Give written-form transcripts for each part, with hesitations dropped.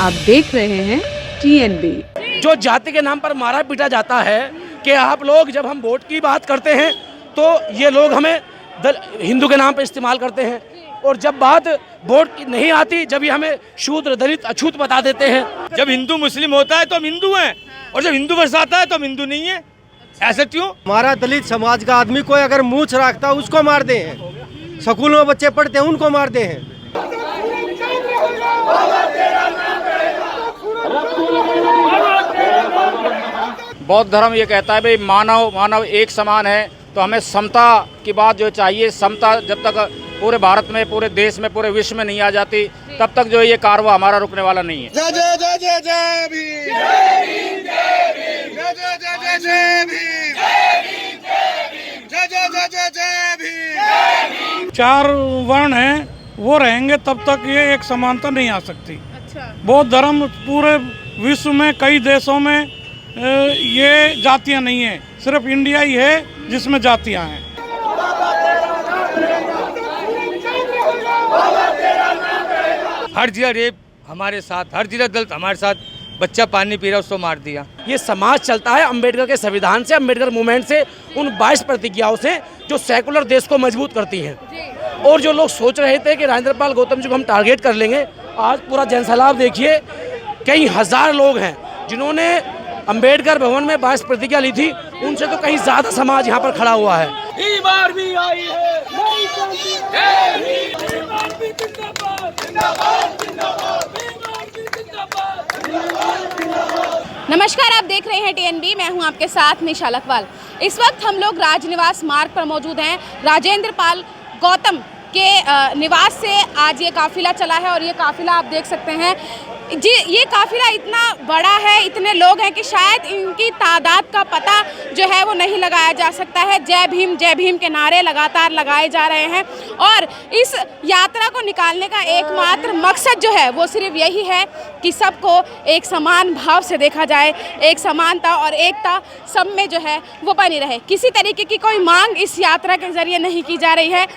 आप देख रहे हैं TNB। जो जाति के नाम पर मारा पीटा जाता है कि आप लोग, जब हम वोट की बात करते हैं तो ये लोग हमें हिंदू के नाम पर इस्तेमाल करते हैं, और जब बात वोट की नहीं आती, जब ये हमें शूद्र दलित अछूत बता देते हैं। जब हिंदू मुस्लिम होता है तो हम हिंदू हैं, और जब हिंदू बरसाता है तो हम हिंदू नहीं है। ऐसे क्यों? हमारा दलित समाज का आदमी कोई अगर मूछ रखता है उसको मारते हैं, स्कूल में बच्चे पढ़ते हैं उनको मारते हैं। बौद्ध धर्म ये कहता है भाई मानव एक समान है, तो हमें समता की बात जो चाहिए, समता जब तक पूरे भारत में, पूरे देश में, पूरे विश्व में नहीं आ जाती, तब तक जो ये कारवा हमारा रुकने वाला नहीं है। जय जय जय जय जय भीम, जय भीम, जय भीम, जय जय जय जय भीम, जय जय जय जय भीम। चार वर्ण हैं, वो रहेंगे तब तक ये एक समानता नहीं आ सकती। अच्छा। बौद्ध धर्म पूरे विश्व में कई देशों में ये जातियां नहीं है, सिर्फ इंडिया ही है जिसमें जातियां हैं। हर जिला रेप हमारे साथ, हर जिला दलित हमारे साथ, बच्चा पानी पी रहा उसको मार दिया। ये समाज चलता है अम्बेडकर के संविधान से, अम्बेडकर मूवमेंट से, उन 22 प्रतिज्ञाओं से जो सेकुलर देश को मजबूत करती हैं। और जो लोग सोच रहे थे कि राजेंद्र पाल गौतम जी को हम टारगेट कर लेंगे, आज पूरा जनसैलाब देखिए, कई हजार लोग हैं जिन्होंने अम्बेडकर भवन में 22 प्रतिज्ञा ली थी, उनसे तो कहीं ज्यादा समाज यहाँ पर खड़ा हुआ है। बार भी आई है नमस्कार, आप देख रहे हैं TNB। मैं हूं आपके साथ निशा लखवाल। इस वक्त हम लोग राजनिवास मार्ग पर मौजूद हैं। राजेंद्र पाल गौतम के निवास से आज ये काफिला चला है, और ये काफिला आप देख सकते हैं जी, ये काफिला इतना बड़ा है, इतने लोग हैं कि शायद इनकी तादाद का पता जो है वो नहीं लगाया जा सकता है। जय भीम के नारे लगातार लगाए जा रहे हैं, और इस यात्रा को निकालने का एकमात्र मकसद जो है वो सिर्फ यही है कि सबको एक समान भाव से देखा जाए, एक समानता और एकता सब में जो है वो बनी रहे। किसी तरीके की कोई मांग इस यात्रा के जरिए नहीं की जा रही है,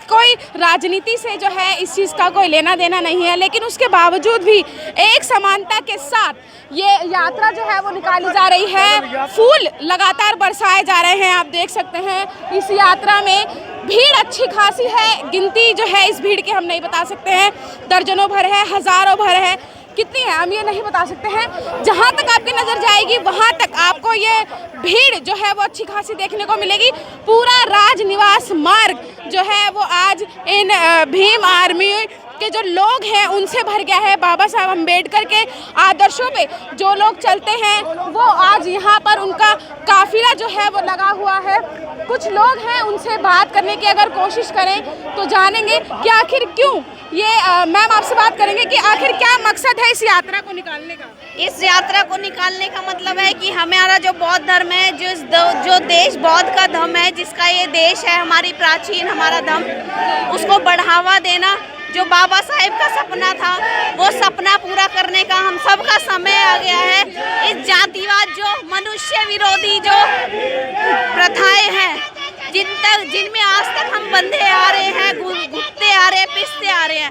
कोई राजनीति से जो है इस चीज़ का कोई लेना देना नहीं है, लेकिन उसके बावजूद भी एक समानता के साथ ये यात्रा जो है वो निकाली जा रही है। फूल लगातार बरसाए जा रहे हैं, आप देख सकते हैं। इस यात्रा में भीड़ अच्छी खासी है, गिनती जो है इस भीड़ की हम नहीं बता सकते हैं, दर्जनों भर है, हजारों भर है, कितनी है हम ये नहीं बता सकते हैं। जहाँ तक आपकी नज़र जाएगी वहाँ तक आपको ये भीड़ जो है वो अच्छी खासी देखने को मिलेगी। पूरा राजनिवास मार्ग जो है वो आज इन भीम आर्मी के जो लोग हैं उनसे भर गया है। बाबा साहब अम्बेडकर के आदर्शों पे जो लोग चलते हैं वो आज यहाँ पर उनका काफिला जो है वो लगा हुआ है। कुछ लोग हैं, उनसे बात करने की अगर कोशिश करें तो जानेंगे कि आखिर क्यों ये मैम आपसे बात करेंगे कि आखिर क्या मकसद है इस यात्रा को निकालने का। इस यात्रा को निकालने का मतलब है कि हमारा जो बौद्ध धर्म है, जो देश बौद्ध का धर्म है, जिसका ये देश है, हमारी प्राचीन हमारा धर्म, उसको बढ़ावा देना। जो बाबा साहेब का सपना था वो सपना पूरा करने का हम सब का समय आ गया है। इस जातिवाद, जो मनुष्य विरोधी जो प्रथाएं हैं, जिनमें आज तक हम बंधे आ रहे हैं, घुटते आ रहे हैं, पिसते आ रहे हैं,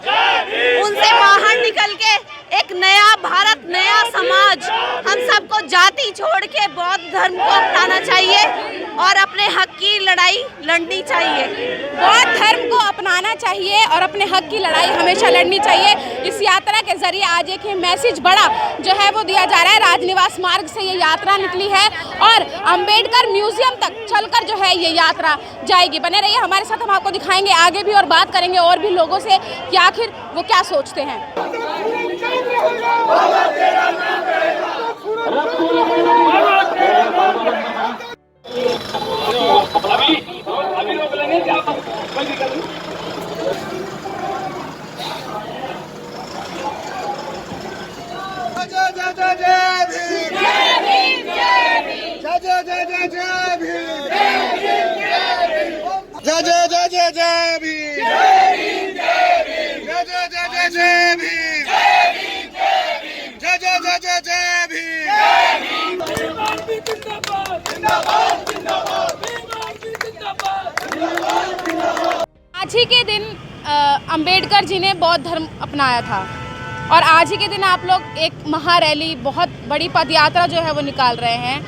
उनसे बाहर निकल के एक नया भारत, नया समाज, हम सबको जाति छोड़ के बौद्ध धर्म को अपनाना चाहिए और अपने हक की लड़ाई लड़नी चाहिए। बौद्ध धर्म को अपनाना चाहिए और अपने हक की लड़ाई हमेशा लड़नी चाहिए। इस यात्रा के जरिए आज एक मैसेज बड़ा जो है वो दिया जा रहा है। राजनिवास मार्ग से ये यात्रा निकली है और अम्बेडकर म्यूजियम तक चलकर जो है ये यात्रा जाएगी। बने रहिए हमारे साथ, हम आपको दिखाएंगे आगे भी और बात करेंगे और भी लोगों से कि आखिर वो क्या सोचते हैं। आज ही के दिन अम्बेडकर जी ने बौद्ध धर्म अपनाया था और आज ही के दिन आप लोग एक महारैली, बहुत बड़ी पदयात्रा जो है वो निकाल रहे हैं।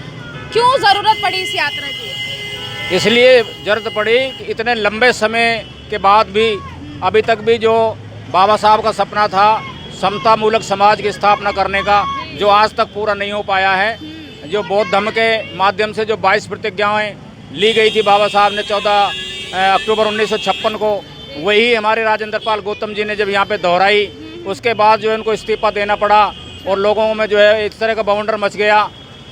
क्यों ज़रूरत पड़ी इस यात्रा की? इसलिए जरूरत पड़ी कि इतने लंबे समय के बाद भी अभी तक भी जो बाबा साहब का सपना था समता मूलक समाज की स्थापना करने का, जो आज तक पूरा नहीं हो पाया है। जो बौद्ध धर्म के माध्यम से जो 22 प्रतिज्ञाएँ ली गई थी बाबा साहब ने 14 अक्टूबर 1956 को, वही हमारे राजेंद्र पाल गौतम जी ने जब यहाँ पे दोहराई, उसके बाद जो है उनको इस्तीफा देना पड़ा और लोगों में जो है इस तरह का बवंडर मच गया।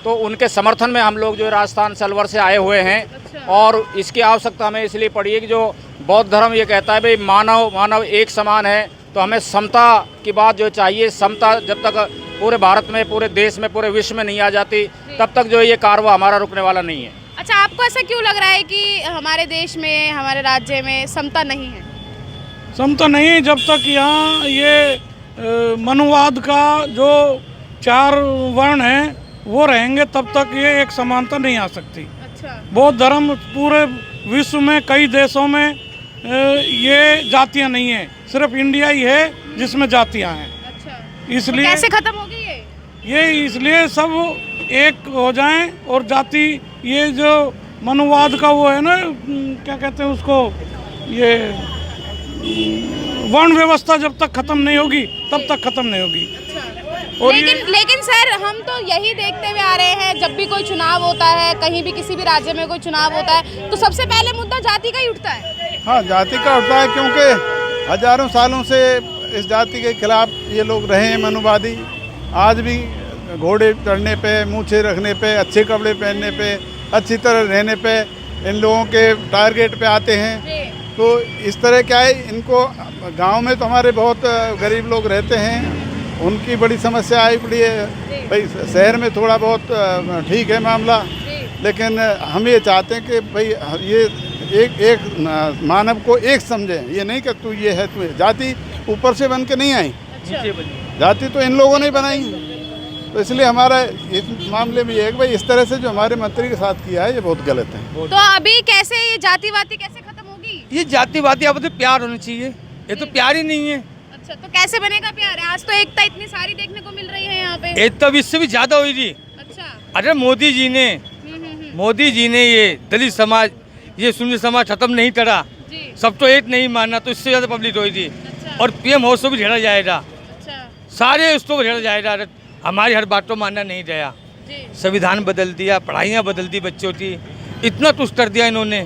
तो उनके समर्थन में हम लोग जो है राजस्थान से अलवर से आए हुए हैं। और इसकी आवश्यकता हमें इसलिए पड़ी है कि जो बौद्ध धर्म ये कहता है भाई मानव एक समान है, तो हमें समता की बात जो चाहिए। समता जब तक पूरे भारत में, पूरे देश में, पूरे विश्व में नहीं आ जाती, तब तक जो ये कारवां हमारा रुकने वाला नहीं है। अच्छा, आपको ऐसा क्यों लग रहा है कि हमारे देश में, हमारे राज्य में समता नहीं है? समता नहीं, जब तक यहाँ ये मनुवाद का जो 4 वर्ण हैं वो रहेंगे तब तक ये एक समानता नहीं आ सकती। अच्छा। बौद्ध धर्म पूरे विश्व में कई देशों में ये जातियाँ नहीं हैं, सिर्फ इंडिया ही है जिसमें जातियाँ हैं। अच्छा। इसलिए कैसे खत्म होगी ये इसलिए सब एक हो जाएं और जाति, ये जो मनुवाद का वो है ना, क्या कहते हैं उसको, ये वर्ण व्यवस्था जब तक खत्म नहीं होगी तब तक खत्म नहीं होगी। और लेकिन सर, हम तो यही देखते हुए आ रहे हैं, जब भी कोई चुनाव होता है, कहीं भी किसी भी राज्य में कोई चुनाव होता है, तो सबसे पहले मुद्दा जाति का ही उठता है। हाँ, जाति का उठता है, क्योंकि हजारों सालों से इस जाति के खिलाफ ये लोग रहे हैं मनुवादी। आज भी घोड़े चढ़ने पे, मूछें रखने पे, अच्छे कपड़े पहनने पे, अच्छी तरह रहने पे इन लोगों के टारगेट पे आते हैं। तो इस तरह क्या है, इनको गांव में तो हमारे बहुत गरीब लोग रहते हैं, उनकी बड़ी समस्या आई पड़ी है। भाई शहर में थोड़ा बहुत ठीक है मामला, लेकिन हम ये चाहते हैं कि भाई ये एक मानव को एक समझें। ये नहीं कि तू ये है, तू है। जाति ऊपर से बन के नहीं आई। जाति तो इन लोगों ने बनाई। तो इसलिए हमारा इस मामले में ये है कि भाई इस तरह से जो हमारे मंत्री के साथ किया है ये बहुत गलत है। तो अभी कैसे ये जातिवादी कैसे खत्म होगी? ये जातिवादी अब तो प्यार होना चाहिए, ये तो प्यार ही नहीं है। अच्छा, तो कैसे बनेगा प्यार? आज तो एकता इतनी सारी देखने को मिल रही है यहाँ पे। एकता भी इससे भी ज्यादा हुई थी। अच्छा। अरे मोदी जी ने ये दलित समाज, ये शून्य समाज खत्म नहीं करा, सब तो एक नहीं माना, तो इससे ज्यादा पब्लिक हुई थी। अच्छा। और पीएम हाउस भी झेड़ा जाएगा। अच्छा। सारे उसको झेड़ा जाएगा। हमारी हर बात तो मानना नहीं गया। संविधान बदल दिया, पढ़ाइयाँ बदल दी बच्चों की, इतना कुछ कर दिया इन्होंने।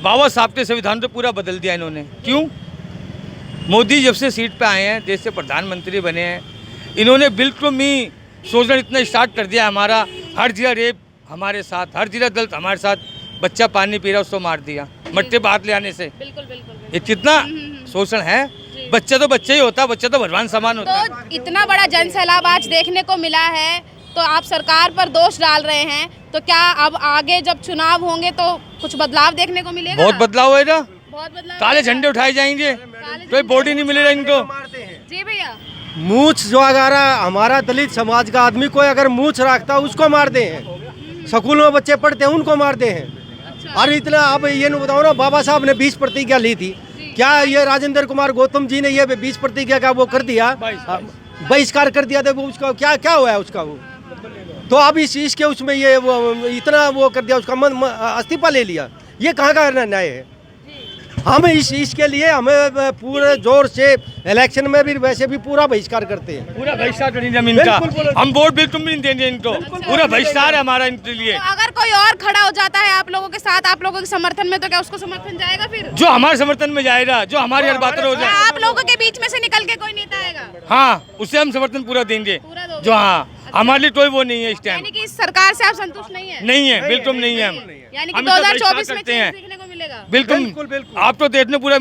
बाबा साहब के संविधान तो पूरा बदल दिया इन्होंने। क्यों? मोदी जब से सीट पे आए हैं, देश से प्रधानमंत्री बने हैं, इन्होंने बिल्कुल ही सोचना इतना स्टार्ट कर दिया। हमारा हर जगह रेप हमारे साथ, हर जगह दलित हमारे साथ, बच्चा पानी पी रहा उसको मार दिया मट्टे बात ले आने से। बिल्कुल। ये कितना शोषण है। बच्चा तो बच्चा ही होता है, बच्चा तो भगवान समान होता है। तो इतना बड़ा जन सैलाब आज देखने को मिला है, तो आप सरकार पर दोष डाल रहे हैं, तो क्या अब आगे जब चुनाव होंगे तो कुछ बदलाव देखने को मिलेगा? बहुत बदलाव होएगा, बहुत बदलाव। काले झंडे उठाए जाएंगे, कोई बॉडी नहीं मिलेगा इनको। जी भैया। मूछ जो अगर हमारा दलित समाज का आदमी कोई अगर मूछ रखता उसको मारते हैं, स्कूल में बच्चे पढ़ते हैं उनको मारते हैं। अच्छा। और इतना आप ये नहीं बताओ ना, बाबा साहब ने 20 प्रतिज्ञा ली थी, क्या ये राजेंद्र कुमार गौतम जी ने ये 20 प्रतिज्ञा का वो कर दिया, बहिष्कार कर दिया था, वो उसका क्या हुआ है उसका वो? तो अब इस चीज के उसमें ये वो इतना वो कर दिया, उसका इस्तीफा ले लिया। ये कहाँ का न्याय है? हम इस चीज के लिए हमें पूरे जोर से इलेक्शन में भी वैसे भी पूरा बहिष्कार करते हैं। पूरा बहिष्कार तो नहीं जमीन का, हम वोट बिल्कुल भी नहीं देंगे इनको। पूरा बहिष्कार है हमारा इनके लिए। तो अगर कोई और खड़ा हो जाता है आप लोगों के साथ, आप लोगों के समर्थन में, तो क्या उसको समर्थन जाएगा फिर? जो हमारे समर्थन में जाएगा, जो हमारी हर बात हो जाए, आप लोगों के बीच में से निकल के कोई नेता आएगा, हाँ, उसे हम समर्थन पूरा देंगे। जो हाँ, हमारे लिए कोई वो नहीं है इस टाइम। यानी कि इस सरकार से आप संतुष्ट नहीं है? नहीं है, बिल्कुल नहीं है। यानी कि 2024 में चेंज देखने को मिलेगा? बिल्कुल। आप तो देखने पूरा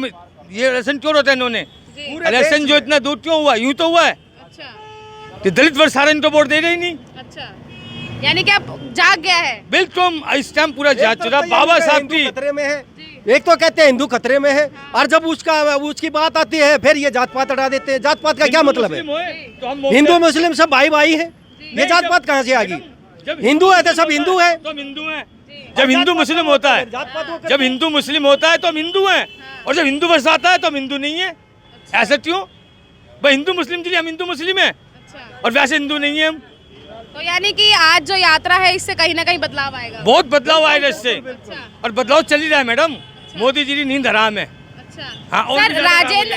ये इलेक्शन क्यों होता है इन्होंने, इलेक्शन जो इतना दूर क्यों हुआ? यूं तो हुआ है। अच्छा। कि दलित वर्ग सारा इनको वोट दे रहे ही नहीं। अच्छा, यानी कि अब जाग गया है? बिल्कुल, इस टाइम पूरा जाग चुका। बाबा साहब की खतरे में है, एक तो कहते हैं हिंदू खतरे में है, और जब उसकी बात आती है फिर ये जात पात हटा देते हैं। जात पात का क्या मतलब है? हिंदू मुस्लिम सब भाई भाई है, ये जात पात कहाँ से आ गई? हिंदू है तो सब हिंदू है, तो हिंदू है। जब हिंदू मुस्लिम होता है, जब हिंदू मुस्लिम होता है तो हम हिंदू हैं, और जब हिंदू वर्ष आता है तो हम हिंदू नहीं है। ऐसा क्यों? भाई हिंदू मुस्लिम के लिए हम हिंदू मुस्लिम हैं और वैसे हिंदू नहीं है हम। तो यानी कि आज जो यात्रा है इससे कहीं ना कहीं बदलाव आएगा। बहुत बदलाव आएगा इससे और बदलाव चल ही रहा है मैडम। मोदी जी की नींद हराम है। हाँ, और सर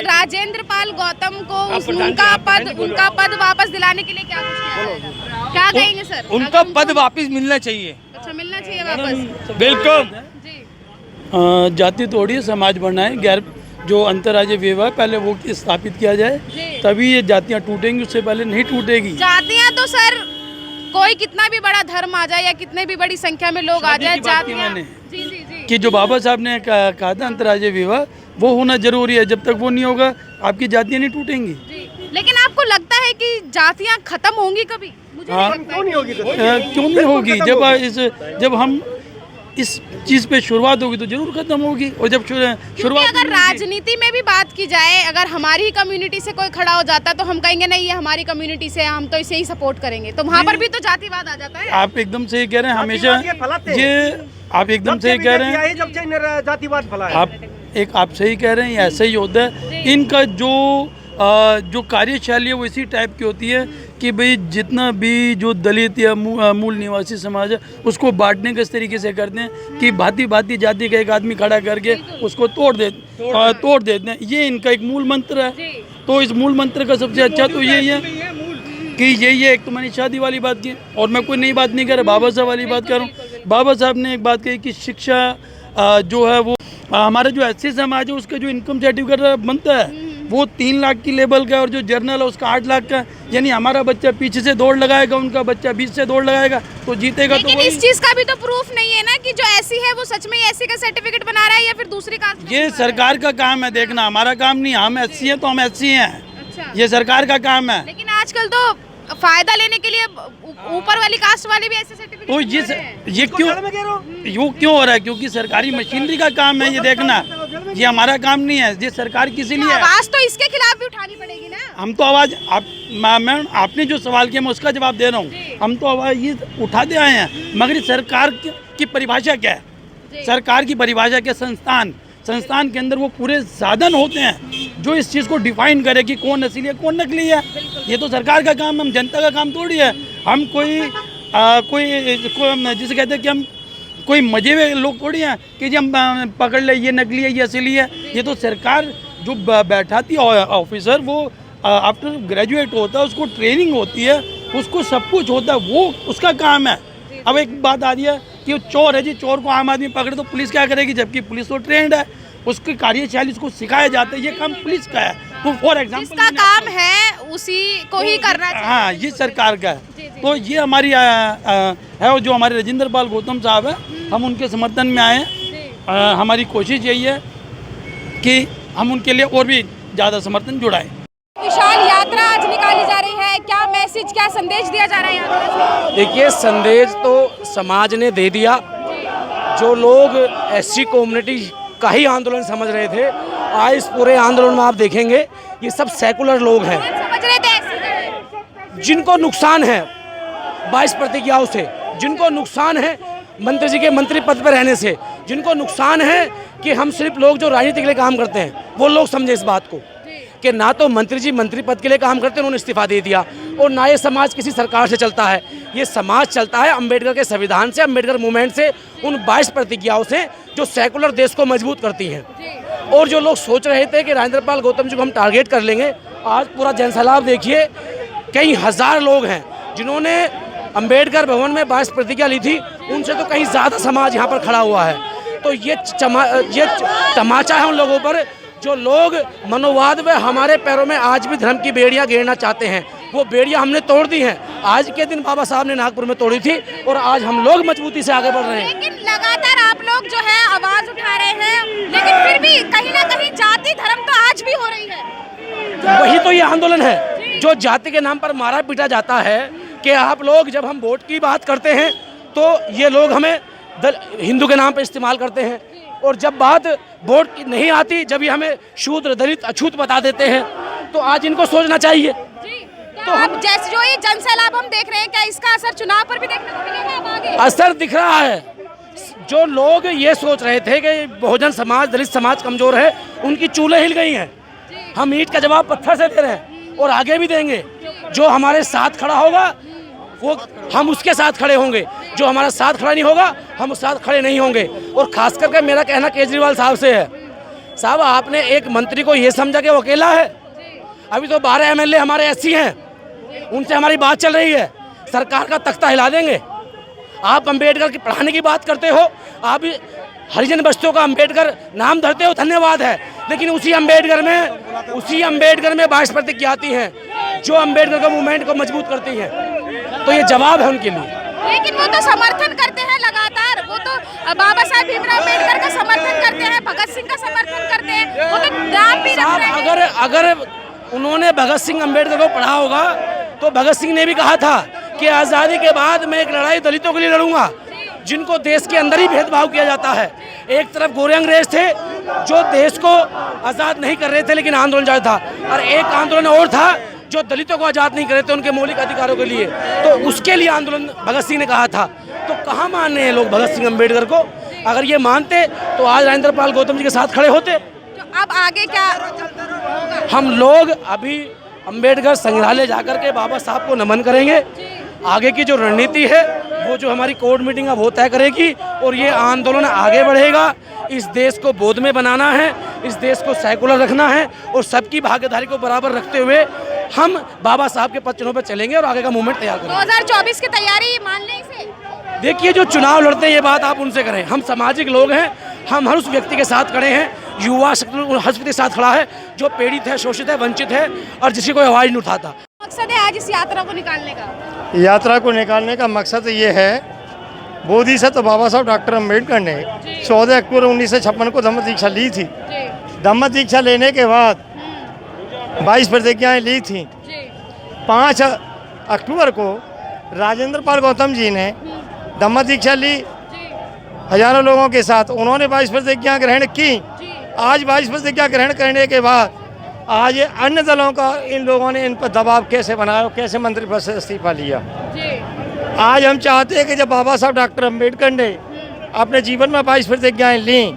राजेंद्र पाल गौतम को उनका पद वापस दिलाने के लिए क्या कुछ किया जाएगा? क्या कहेंगे सर? उनका पद वापस मिलना चाहिए। अच्छा, मिलना चाहिए वापस। बिल्कुल। जी जाति तोड़िए, समाज बनाए, गैर जो अंतर्राज्यीय विवाह पहले वो स्थापित किया जाए, तभी ये जातियाँ टूटेंगी, उससे पहले नहीं टूटेगी। जातियाँ तो सर कोई कितना भी बड़ा धर्म आ जाए या कितने भी बड़ी संख्या में लोग आ जाए, जातियाँ कि जो बाबा साहब ने कहा था अंतर्राज्यीय विवाह वो होना जरूरी है। जब तक वो नहीं होगा आपकी जातियाँ नहीं टूटेंगी। लेकिन आपको लगता है कि जातियाँ खत्म होंगी कभी? मुझे नहीं लगता। क्यों नहीं होगी? क्यों नहीं होगी? जब हम इस चीज़ पे शुरुआत होगी तो जरूर खत्म होगी। और जब शुरुआत अगर राजनीति में भी बात की जाए, अगर हमारी ही कम्युनिटी से कोई खड़ा हो जाता है तो हम कहेंगे नहीं ये हमारी कम्युनिटी से, हम तो इसे ही सपोर्ट करेंगे, तो वहाँ पर भी तो जातिवाद आ जाता है। आप एकदम सही कह रहे हैं। हमेशा ये आप एकदम सही कह रहे हैं। जब से जातिवाद फैला है, आप सही कह रहे हैं, ऐसा ही होता है। इनका जो कार्यशैली है वो इसी टाइप की होती है कि भाई जितना भी जो दलित या मूल निवासी समाज है उसको बांटने के इस तरीके से करते हैं कि भांति भांति जाति का एक आदमी खड़ा करके उसको तोड़ देते हैं। ये इनका एक मूल मंत्र है। तो इस मूल मंत्र का सबसे अच्छा तो यही है कि यही है। एक तो मैंने शादी वाली बात की और मैं कोई नई बात नहीं कर रहा, बाबा साहब वाली बात कर रहा हूँ। बाबा साहब ने एक बात कही कि शिक्षा जो है वो हमारा जो एससी समाज है उसका जो इनकम सर्टिफिकेट बनता है वो 3 लाख की लेवल का और जो जर्नल है उसका 8 लाख का। यानी हमारा बच्चा पीछे से दौड़ लगाएगा, उनका बच्चा बीच से दौड़ लगाएगा तो जीतेगा। लेकिन तो इस चीज का भी तो प्रूफ नहीं है ना कि जो ऐसी है वो सच में ऐसी का सर्टिफिकेट बना रहा है या फिर दूसरी कास्ट। ये सरकार का काम है देखना, हमारा काम नहीं। हम एससी हैं तो हम एससी हैं। अच्छा। ये सरकार का काम है। लेकिन आजकल तो फायदा लेने के लिए ऊपर वाली कास्ट वाले भी ऐसे सर्टिफिकेट तो ये क्यों हो रहा है? क्योंकि सरकारी मशीनरी का काम है ये देखना। ये हमारा काम नहीं है, ये सरकार किसी लिए है। आवाज तो इसके खिलाफ भी उठानी पड़ेगी ना। हम तो आवाज मैम आपने जो सवाल किया मैं उसका जवाब दे रहा हूँ। हम तो आवाज ये उठाते आए हैं, मगर सरकार की परिभाषा क्या है? सरकार की परिभाषा क्या? संस्थान के अंदर वो पूरे साधन होते हैं जो इस चीज़ को डिफाइन करे कि कौन असली है कौन नकली है। ये तो सरकार का काम है, हम जनता का काम थोड़ी है। हम कोई जिसे कहते हैं कि हम कोई मजे में लोग थोड़ी हैं कि जी हम पकड़ ले ये नकली है ये असली है। ये तो सरकार जो बैठाती है ऑफिसर वो आफ्टर ग्रेजुएट होता है, उसको ट्रेनिंग होती है, उसको सब कुछ होता है, वो उसका काम है। अब एक बात आ रही है कि चोर है जी, चोर को आम आदमी पकड़े तो पुलिस क्या करेगी? जबकि पुलिस तो ट्रेंड है, उसकी कार्यशैली उसको सिखाया जाता है। ये काम पुलिस का है। तो फॉर एग्जाम्पल जिसका काम है उसी को ही करना चाहिए। हाँ, ये सरकार का है। तो ये हमारी है और जो हमारे राजेंद्र पाल गौतम साहब है, हम उनके समर्थन में आए हैं। हमारी कोशिश यही है कि हम उनके लिए और भी ज़्यादा समर्थन जुड़ाएं। विशाल यात्रा आज निकाली जा रही है, क्या मैसेज क्या संदेश दिया जा रहा है यात्रा से? देखिए, संदेश तो समाज ने दे दिया। जो लोग एससी कम्युनिटी का ही आंदोलन समझ रहे थे, आज इस पूरे आंदोलन में आप देखेंगे ये सब सेकुलर लोग हैं। समझ रहे थे ऐसे? जिनको नुकसान है 22 प्रतिज्ञाओं से, जिनको नुकसान है मंत्री जी के मंत्री पद पर रहने से, जिनको नुकसान है कि हम सिर्फ लोग जो राजनीति के लिए काम करते हैं वो लोग समझे इस बात को कि ना तो मंत्री जी मंत्री पद के लिए काम करते हैं, उन्होंने इस्तीफा दे दिया, और ना ये समाज किसी सरकार से चलता है। ये समाज चलता है अम्बेडकर के संविधान से, अम्बेडकर मूवमेंट से, उन 22 प्रतिज्ञाओं से जो सेकुलर देश को मजबूत करती हैं। और जो लोग सोच रहे थे कि राजेंद्र पाल गौतम जी को हम टारगेट कर लेंगे, आज पूरा जनसैलाब देखिए, कई हज़ार लोग हैं जिन्होंने अम्बेडकर भवन में 22 प्रतिज्ञा ली थी, उनसे तो कहीं ज़्यादा समाज यहाँ पर खड़ा हुआ है। तो ये तमाचा है उन लोगों पर जो लोग मनोवाद में हमारे पैरों में आज भी धर्म की बेड़ियां घेरना चाहते हैं। वो बेड़ियां हमने तोड़ दी हैं। आज के दिन बाबा साहब ने नागपुर में तोड़ी थी और आज हम लोग मजबूती से आगे बढ़ रहे हैं। लेकिन लगातार आप लोग जो है आवाज उठा रहे हैं, लेकिन फिर भी कहीं ना कहीं जाति धर्म तो आज भी हो रही है। वही तो ये आंदोलन है जो जाति के नाम पर मारा पीटा जाता है कि आप लोग जब हम वोट की बात करते हैं तो ये लोग हमें हिंदू के नाम पर इस्तेमाल करते हैं, और जब बात वोट की नहीं आती, जब ये हमें शूद्र दलित अछूत बता देते हैं, तो आज इनको सोचना चाहिए। तो हम जैसे जो ये जनसैलाब हम देख रहे हैं, क्या इसका असर चुनाव पर भी देखने को मिलेगा अब आगे? असर दिख रहा है। जो लोग ये सोच रहे थे कि बहुजन समाज दलित समाज कमजोर है, उनकी चूल्हे हिल गई हैं। हम ईंट का जवाब पत्थर से दे रहे हैं। और आगे भी देंगे। जो हमारे साथ खड़ा होगा वो हम उसके साथ खड़े होंगे, जो हमारा साथ खड़ा नहीं होगा हम उस साथ खड़े नहीं होंगे। और खास करके मेरा कहना केजरीवाल साहब से है, साहब आपने एक मंत्री को ये समझा कि वो अकेला है। अभी तो 12 MLA हमारे SC हैं, उनसे हमारी बात चल रही है, सरकार का तख्ता हिला देंगे। आप अंबेडकर की पढ़ाने की बात करते हो, आप हरिजन बस्तियों का अंबेडकर नाम धरते हो, धन्यवाद है, लेकिन उसी अंबेडकर में 22 प्रतिज्ञा आती हैं जो अंबेडकर का मूवमेंट को मजबूत करती हैं। तो ये जवाब है उनके लिए। लेकिन वो तो समर्थन करते हैं लगातार, वो तो बाबा साहब भीमराव अम्बेडकर का समर्थन करते हैं, भगत सिंह का समर्थन करते हैं, वो तो नाम भी रख रहे हैं। अगर उन्होंने भगत सिंह अम्बेडकर को पढ़ा होगा तो भगत सिंह ने भी कहा था कि आज़ादी के बाद मैं एक लड़ाई दलितों के लिए लड़ूंगा, जिनको देश के अंदर ही भेदभाव किया जाता है। एक तरफ गोरे अंग्रेज थे जो देश को आज़ाद नहीं कर रहे थे लेकिन आंदोलन जारी था, और एक आंदोलन और था जो दलितों को आज़ाद नहीं कर रहे थे उनके मौलिक अधिकारों के लिए, तो उसके लिए आंदोलन भगत सिंह ने कहा था। तो कहाँ मान रहे हैं लोग भगत सिंह अम्बेडकर को? अगर ये मानते तो आज राजेंद्र पाल गौतम जी के साथ खड़े होते। तो अब आगे क्या? हम लोग अभी अम्बेडकर संग्रहालय जाकर के बाबा साहब को नमन करेंगे। आगे की जो रणनीति है वो जो हमारी कोर्ट मीटिंग है वो तय करेगी, और ये आंदोलन आगे बढ़ेगा। इस देश को बोधमय बनाना है, इस देश को सेकुलर रखना है, और सबकी भागीदारी को बराबर रखते हुए हम बाबा साहब के पद चिन्हों पर चलेंगे और आगे का मूवमेंट तैयार करेंगे। 2024 की तैयारी मान लें इसे? देखिए, जो चुनाव लड़ते हैं ये बात आप उनसे करें। हम सामाजिक लोग हैं, हम हर उस व्यक्ति के साथ खड़े हैं, युवा शक्ति हर व्यक्ति के साथ खड़ा है जो पीड़ित है, शोषित है, वंचित है और जिसकी कोई आवाज़ नहीं उठाता। मकसद है आज इस यात्रा को निकालने का? यात्रा को निकालने का मकसद ये है, बोधिसत्व बाबा साहब डॉक्टर अम्बेडकर ने 14 अक्टूबर 1956 को धम्म दीक्षा ली थी। धम्म दीक्षा लेने के बाद 22 प्रतिज्ञाएं ली थी। 5 अक्टूबर को राजेंद्र पाल गौतम जी ने धम्म दीक्षा ली हजारों लोगों के साथ, उन्होंने 22 प्रतिज्ञा ग्रहण की। आज 22 प्रतिज्ञा ग्रहण करने के बाद आज अन्य दलों का इन लोगों ने इन पर दबाव कैसे बनाया, कैसे मंत्री पद से इस्तीफा लिया। आज हम चाहते हैं कि जब बाबा साहब डॉक्टर अम्बेडकर ने अपने जीवन में 22 प्रतिज्ञाएं ली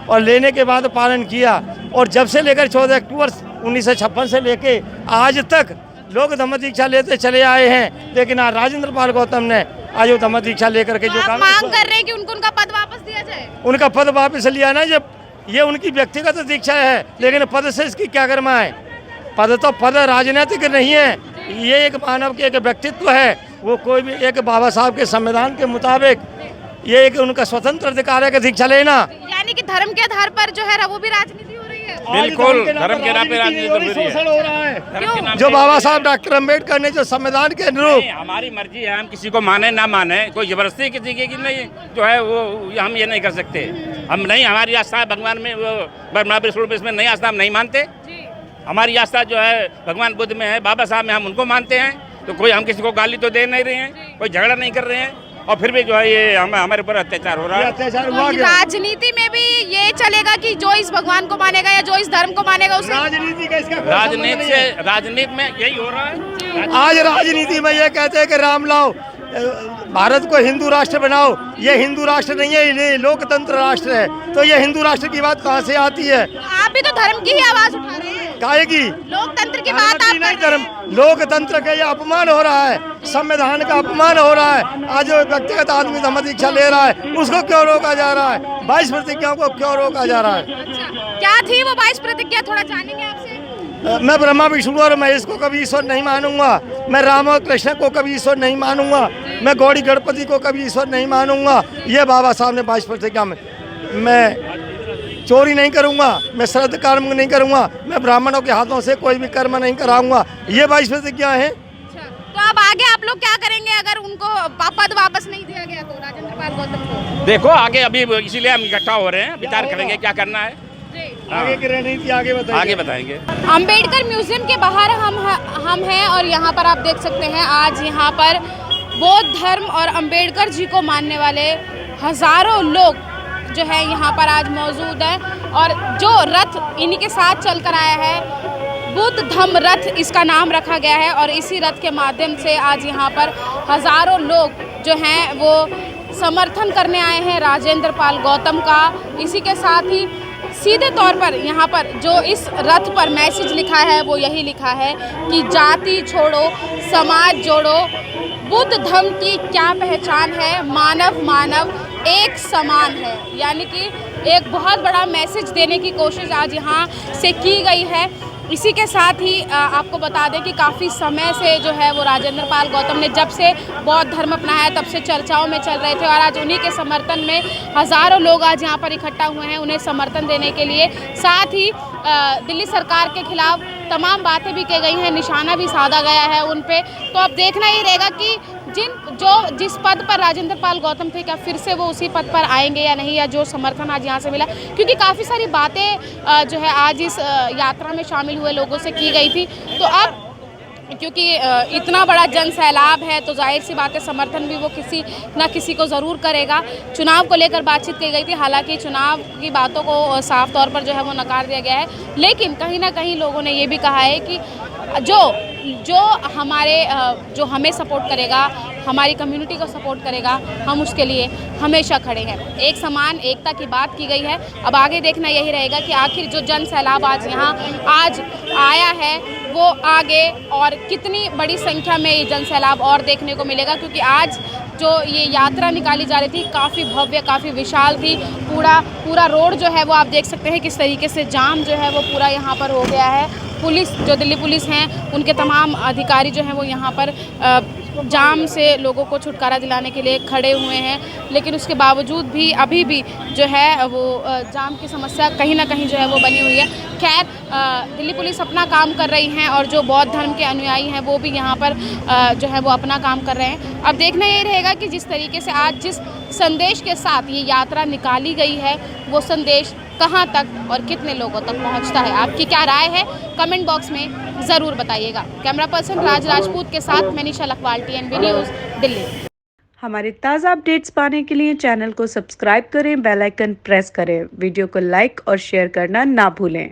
और लेने के बाद पालन किया, और जब से लेकर 14 अक्टूबर 1956 से लेके आज तक लोग धम्म दीक्षा लेते चले आए हैं, लेकिन आज राजेंद्र पाल गौतम ने आज वो धम्म दीक्षा लेकर के जो मांग कर रहे हैं कि उनको उनका पद वापस दिया जाए। उनका पद वापस लिया ना, जब ये उनकी व्यक्तिगत दीक्षा है, लेकिन पद से इसकी क्या कर्मा है? पद तो पद राजनीतिक नहीं है, ये एक मानव के एक व्यक्तित्व है। वो कोई भी एक बाबा साहब के संविधान के मुताबिक ये एक उनका स्वतंत्र अधिकार है कि दीक्षा लेना। यानी कि धर्म के आधार पर जो है वो भी राजनीति हो रही है। बिल्कुल, धर्म के नाम पे राजनीति शोषण हो रहा है। जो बाबा साहब डॉक्टर अम्बेडकर ने जो संविधान के अनुरूप, हमारी मर्जी है, हम किसी को माने ना माने, कोई जबरदस्ती किसी की नहीं जो है वो हम ये नहीं कर सकते। हम नहीं, हमारी आस्था भगवान में, इसमें नहीं आस्था हम नहीं मानते। हमारी आस्था जो है भगवान बुद्ध में है, बाबा साहब में, हम उनको मानते हैं। तो कोई हम किसी को गाली तो दे नहीं रहे हैं, कोई झगड़ा नहीं कर रहे हैं, और फिर भी जो है ये हमारे ऊपर अत्याचार हो रहा है। राजनीति में भी ये चलेगा कि जो इस भगवान को मानेगा या जो इस धर्म को मानेगा उसे राजनीति में यही हो रहा है। आज राजनीति में ये कहते हैं कि राम लाओ, भारत को हिंदू राष्ट्र बनाओ। ये हिंदू राष्ट्र नहीं है, ये लोकतंत्र राष्ट्र है। तो ये हिंदू राष्ट्र की बात कहाँ से आती है? आप भी तो धर्म की ही आवाज उठा रहे हैं। काहे की? लोकतंत्र की बात आप नहीं, धर्म लोकतंत्र का ये अपमान हो रहा है, संविधान का अपमान हो रहा है। आज जो व्यक्तिगत आदमी धम्म दीक्षा ले रहा है उसको क्यों रोका जा रहा है? 22 प्रतिज्ञाओं को क्यों रोका जा रहा है? अच्छा, क्या थी वो 22 प्रतिज्ञा, थोड़ा जानेंगे आपसे। मैं ब्रह्मा विष्णु और महेश को कभी ईश्वर नहीं मानूंगा। मैं राम और कृष्ण को कभी ईश्वर नहीं मानूंगा। मैं गौड़ी गणपति को कभी ईश्वर नहीं मानूंगा। ये बाबा साहब ने 22 प्रतिज्ञा में, मैं चोरी नहीं करूंगा, मैं श्रद्ध कर्म नहीं करूंगा, मैं ब्राह्मणों के हाथों से कोई भी कर्म नहीं कराऊंगा। ये 22 प्रतिज्ञा है। तो अब आगे आप लोग क्या करेंगे अगर उनको पद वापस नहीं दिया गया तो राजेंद्र पाल गौतम को? देखो आगे अभी इसीलिए हम इकट्ठा हो रहे हैं, विचार करेंगे क्या करना है। आगे की रणनीति आगे बताएंगे। अंबेडकर म्यूजियम के बाहर हम हैं और यहाँ पर आप देख सकते हैं आज यहाँ पर बौद्ध धर्म और अंबेडकर जी को मानने वाले हजारों लोग जो है यहाँ पर आज मौजूद हैं, और जो रथ इन्हीं के साथ चल कर आया है, बुद्ध धम्म रथ इसका नाम रखा गया है, और इसी रथ के माध्यम से आज यहाँ पर हजारों लोग जो हैं वो समर्थन करने आए हैं राजेंद्र पाल गौतम का। इसी के साथ ही सीधे तौर पर यहाँ पर जो इस रथ पर मैसेज लिखा है वो यही लिखा है कि जाति छोड़ो समाज जोड़ो, बुद्ध धर्म की क्या पहचान है, मानव मानव एक समान है। यानी कि एक बहुत बड़ा मैसेज देने की कोशिश आज यहाँ से की गई है। इसी के साथ ही आपको बता दें कि काफ़ी समय से जो है वो राजेंद्र पाल गौतम ने जब से बौद्ध धर्म अपनाया तब से चर्चाओं में चल रहे थे और आज उन्हीं के समर्थन में हज़ारों लोग आज यहाँ पर इकट्ठा हुए हैं उन्हें समर्थन देने के लिए। साथ ही दिल्ली सरकार के खिलाफ तमाम बातें भी की गई हैं, निशाना भी साधा गया है उन पे। तो अब देखना ही रहेगा कि जिस पद पर राजेंद्र पाल गौतम थे क्या फिर से वो उसी पद पर आएंगे या नहीं, या जो समर्थन आज यहाँ से मिला, क्योंकि काफ़ी सारी बातें जो है आज इस यात्रा में शामिल हुए लोगों से की गई थी। तो अब क्योंकि इतना बड़ा जन सैलाब है तो जाहिर सी बात है समर्थन भी वो किसी ना किसी को ज़रूर करेगा। चुनाव को लेकर बातचीत की गई थी, हालांकि चुनाव की बातों को साफ तौर पर जो है वो नकार दिया गया है, लेकिन कहीं ना कहीं लोगों ने ये भी कहा है कि जो हमें सपोर्ट करेगा, हमारी कम्युनिटी को सपोर्ट करेगा, हम उसके लिए हमेशा खड़े हैं। एक समान एकता की बात की गई है। अब आगे देखना यही रहेगा कि आखिर जो जन सैलाब आज यहाँ आज आया है वो आगे और कितनी बड़ी संख्या में ये जन सैलाब और देखने को मिलेगा, क्योंकि आज जो ये यात्रा निकाली जा रही थी काफ़ी भव्य, काफ़ी विशाल थी। पूरा रोड जो है वो आप देख सकते हैं किस तरीके से जाम जो है वो पूरा यहाँ पर हो गया है। पुलिस, जो दिल्ली पुलिस हैं, उनके तमाम अधिकारी जो हैं वो यहाँ पर जाम से लोगों को छुटकारा दिलाने के लिए खड़े हुए हैं, लेकिन उसके बावजूद भी अभी भी जो है वो जाम की समस्या कहीं ना कहीं जो है वो बनी हुई है। खैर, दिल्ली पुलिस अपना काम कर रही हैं और जो बौद्ध धर्म के अनुयायी हैं वो भी यहाँ पर जो है वो अपना काम कर रहे हैं। अब देखना ये रहेगा कि जिस तरीके से आज जिस संदेश के साथ ये यात्रा निकाली गई है वो संदेश कहाँ तक और कितने लोगों तक पहुँचता है। आपकी क्या राय है कमेंट बॉक्स में ज़रूर बताइएगा। कैमरा पर्सन राज राजपूत के साथ मैं निशा लखवाल, TNB न्यूज़, दिल्ली। हमारे ताज़ा अपडेट्स पाने के लिए चैनल को सब्सक्राइब करें, बेल आइकन प्रेस करें, वीडियो को लाइक और शेयर करना ना भूलें।